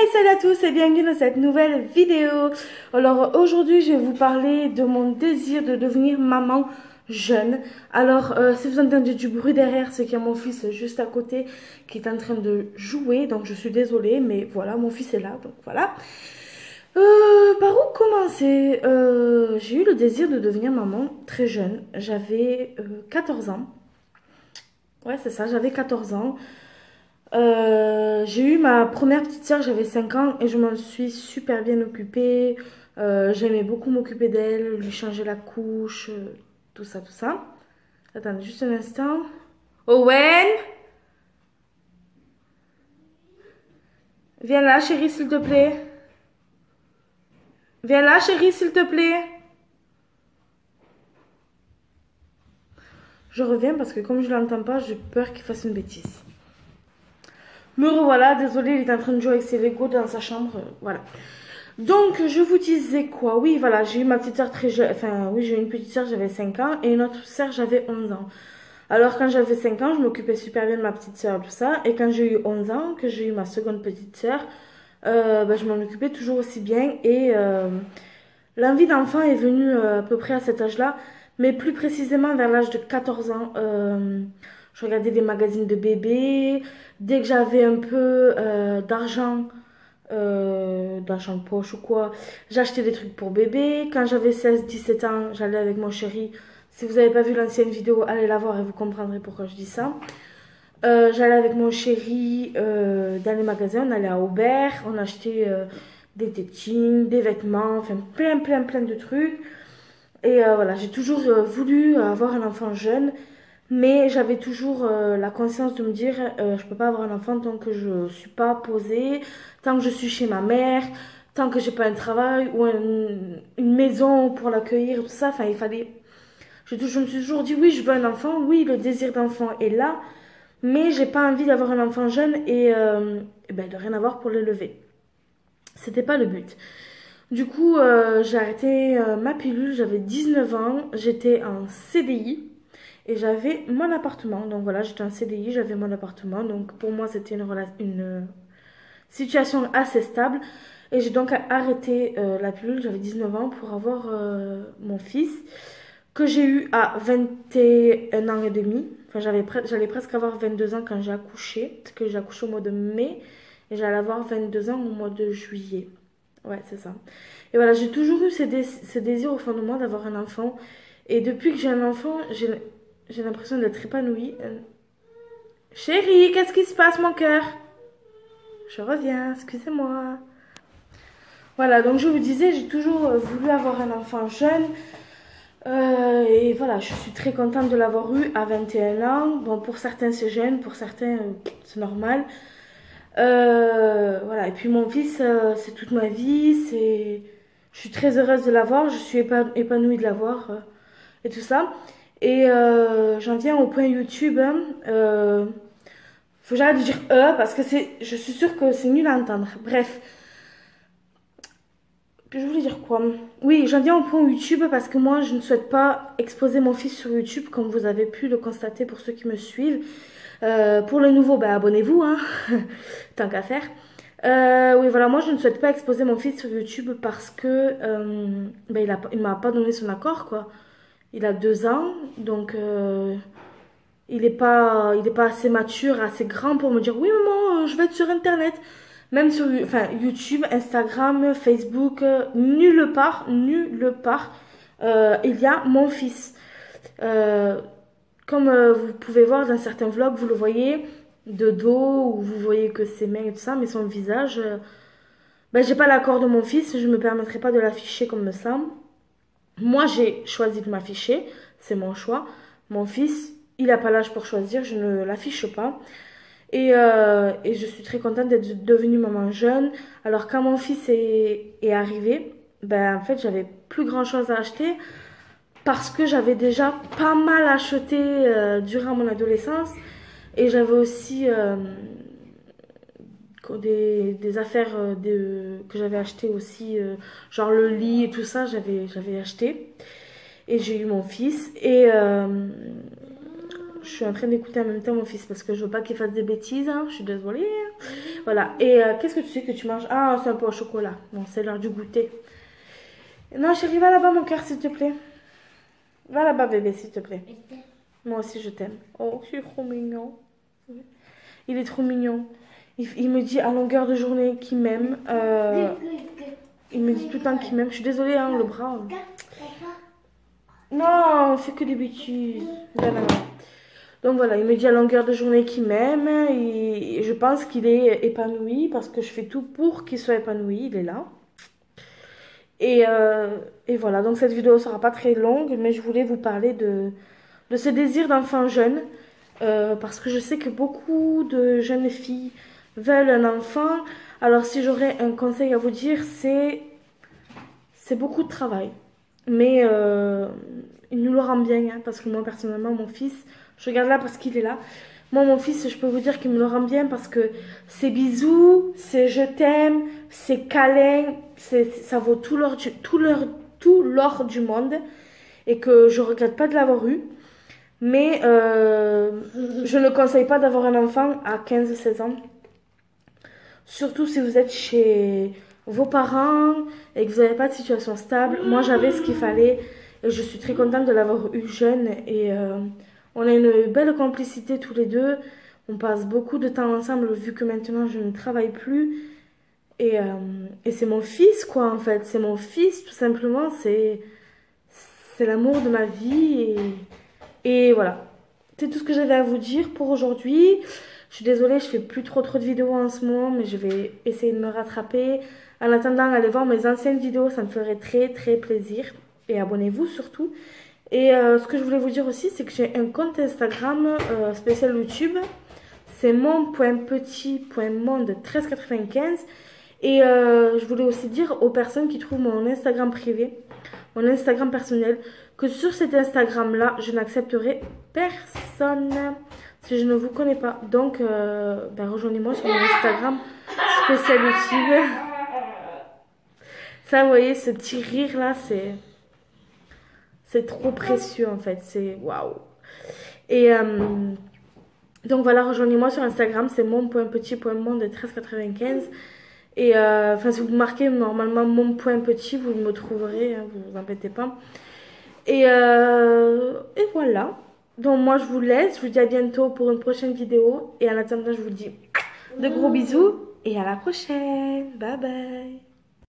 Hey, salut à tous et bienvenue dans cette nouvelle vidéo. Alors aujourd'hui je vais vous parler de mon désir de devenir maman jeune. Alors si vous entendez du bruit derrière, c'est qu'il y a mon fils juste à côté qui est en train de jouer. Donc je suis désolée, mais voilà, mon fils est là, donc voilà. Par où commencer? J'ai eu le désir de devenir maman très jeune. J'avais 14 ans. Ouais, c'est ça, j'avais 14 ans. J'ai eu ma première petite soeur, j'avais 5 ans et je m'en suis super bien occupée. J'aimais beaucoup m'occuper d'elle, lui changer la couche, tout ça, tout ça. Attendez juste un instant. Owen! Viens là, chérie, s'il te plaît. Viens là, chérie, s'il te plaît. Je reviens parce que comme je l'entends pas, j'ai peur qu'il fasse une bêtise. Me revoilà, désolé, il est en train de jouer avec ses Legos dans sa chambre, voilà. Donc, je vous disais quoi? Oui, voilà, j'ai eu ma petite soeur très jeune, enfin, oui, j'ai eu une petite soeur, j'avais 5 ans, et une autre soeur, j'avais 11 ans. Alors, quand j'avais 5 ans, je m'occupais super bien de ma petite soeur, tout ça, et quand j'ai eu 11 ans, que j'ai eu ma seconde petite soeur, je m'en occupais toujours aussi bien, et l'envie d'enfant est venue à peu près à cet âge-là, mais plus précisément vers l'âge de 14 ans. Je regardais des magazines de bébés. Dès que j'avais un peu d'argent de poche ou quoi, j'achetais des trucs pour bébé. Quand j'avais 16-17 ans, j'allais avec mon chéri. Si vous n'avez pas vu l'ancienne vidéo, allez la voir et vous comprendrez pourquoi je dis ça. J'allais avec mon chéri dans les magasins. On allait à Aubert, on achetait des tétines, des vêtements, enfin plein de trucs. Et voilà, j'ai toujours voulu avoir un enfant jeune. Mais j'avais toujours la conscience de me dire, je peux pas avoir un enfant tant que je suis pas posée, tant que je suis chez ma mère, tant que j'ai pas un travail ou une maison pour l'accueillir, tout ça. Enfin, il fallait. Je me suis toujours dit, oui, je veux un enfant, oui, le désir d'enfant est là, mais j'ai pas envie d'avoir un enfant jeune et ben, de rien avoir pour l'élever. C'était pas le but. Du coup, j'ai arrêté ma pilule, j'avais 19 ans, j'étais en CDI. Et j'avais mon appartement. Donc voilà, j'étais en CDI, j'avais mon appartement. Donc pour moi, c'était une situation assez stable. Et j'ai donc arrêté la pilule, j'avais 19 ans pour avoir mon fils. Que j'ai eu à 21 ans et demi. Enfin, j'allais presque avoir 22 ans quand j'ai accouché. Parce que j'ai accouché au mois de mai. Et j'allais avoir 22 ans au mois de juillet. Ouais, c'est ça. Et voilà, j'ai toujours eu ce désir au fond de moi d'avoir un enfant. Et depuis que j'ai un enfant, j'ai l'impression d'être épanouie. Chérie, qu'est-ce qui se passe, mon cœur? Je reviens, excusez-moi. Voilà, donc je vous disais, j'ai toujours voulu avoir un enfant jeune. Et voilà, je suis très contente de l'avoir eu à 21 ans. Bon, pour certains, c'est jeune, pour certains, c'est normal. Voilà, et puis mon fils, c'est toute ma vie. Je suis très heureuse de l'avoir, je suis épanouie de l'avoir et tout ça. Et j'en viens au point YouTube. Hein. Faut que j'arrête de dire parce que je suis sûre que c'est nul à entendre. Bref. Je voulais dire quoi? Oui, j'en viens au point YouTube parce que moi, je ne souhaite pas exposer mon fils sur YouTube, comme vous avez pu le constater pour ceux qui me suivent. Pour le nouveau, bah, abonnez-vous, hein, tant qu'à faire. Oui, voilà, moi, je ne souhaite pas exposer mon fils sur YouTube parce que bah, il m'a pas donné son accord, quoi. Il a 2 ans, donc il est pas assez mature, assez grand pour me dire oui maman, je vais être sur internet. Même sur YouTube, Instagram, Facebook, nulle part, il y a mon fils. Comme vous pouvez voir dans certains vlogs, vous le voyez de dos, ou vous voyez que ses mains et tout ça, mais son visage, ben, j'ai pas l'accord de mon fils, je me permettrai pas de l'afficher comme ça. Moi, j'ai choisi de m'afficher, c'est mon choix. Mon fils, il n'a pas l'âge pour choisir, je ne l'affiche pas. Et je suis très contente d'être devenue maman jeune. Alors, quand mon fils est arrivé, ben, en fait, j'avais plus grand chose à acheter parce que j'avais déjà pas mal acheté durant mon adolescence. Et j'avais aussi des affaires que j'avais achetées aussi, genre le lit et tout ça, j'avais acheté. Et j'ai eu mon fils. Et je suis en train d'écouter en même temps mon fils parce que je veux pas qu'il fasse des bêtises, hein, je suis désolée. Voilà. Et qu'est-ce que tu sais que tu manges? Ah, c'est un peu au chocolat. Bon, c'est l'heure du goûter. Non, chérie, va là-bas, mon cœur, s'il te plaît. Va là-bas, bébé, s'il te plaît. Moi aussi, je t'aime. Oh, c'est trop mignon. Il est trop mignon. Il me dit à longueur de journée qu'il m'aime. Il me dit tout le temps qu'il m'aime. Je suis désolée, hein, le bras. Non, c'est que des bêtises. Non, non, non. Donc voilà, il me dit à longueur de journée qu'il m'aime. Et je pense qu'il est épanoui parce que je fais tout pour qu'il soit épanoui. Il est là. Et voilà, donc cette vidéo sera pas très longue, mais je voulais vous parler de ce désir d'enfant jeune. Parce que je sais que beaucoup de jeunes filles veulent un enfant. Alors si j'aurais un conseil à vous dire, c'est beaucoup de travail. Mais il nous le rend bien, hein, parce que moi personnellement, mon fils, je regarde là parce qu'il est là. Moi, mon fils, je peux vous dire qu'il me le rend bien parce que c'est bisous, c'est je t'aime, c'est câlin, ça vaut tout l'or du monde. Et que je regrette pas de l'avoir eu. Mais je ne conseille pas d'avoir un enfant à 15-16 ans. Surtout si vous êtes chez vos parents et que vous n'avez pas de situation stable. Moi, j'avais ce qu'il fallait et je suis très contente de l'avoir eu jeune. Et on a une belle complicité tous les deux. On passe beaucoup de temps ensemble vu que maintenant je ne travaille plus. Et c'est mon fils, quoi, en fait. C'est mon fils, tout simplement. C'est l'amour de ma vie. Et voilà. C'est tout ce que j'avais à vous dire pour aujourd'hui. Je suis désolée, je fais plus trop de vidéos en ce moment, mais je vais essayer de me rattraper. En attendant, allez voir mes anciennes vidéos, ça me ferait très très plaisir. Et abonnez-vous surtout. Et ce que je voulais vous dire aussi, c'est que j'ai un compte Instagram spécial YouTube. C'est mon.petit.monde1395. Et je voulais aussi dire aux personnes qui trouvent mon Instagram privé, mon Instagram personnel, que sur cet Instagram-là, je n'accepterai personne si je ne vous connais pas. Donc, rejoignez-moi sur mon Instagram spécial YouTube. Ça, vous voyez, ce petit rire-là, c'est trop précieux, en fait. C'est waouh. Et donc, voilà, rejoignez-moi sur Instagram. C'est mon.petit.monde1395. Et si vous marquez normalement mon.petit, vous me trouverez, hein, vous vous embêtez pas. Et voilà. Donc moi je vous laisse, je vous dis à bientôt pour une prochaine vidéo. Et en attendant je vous dis de gros bisous et à la prochaine. Bye bye.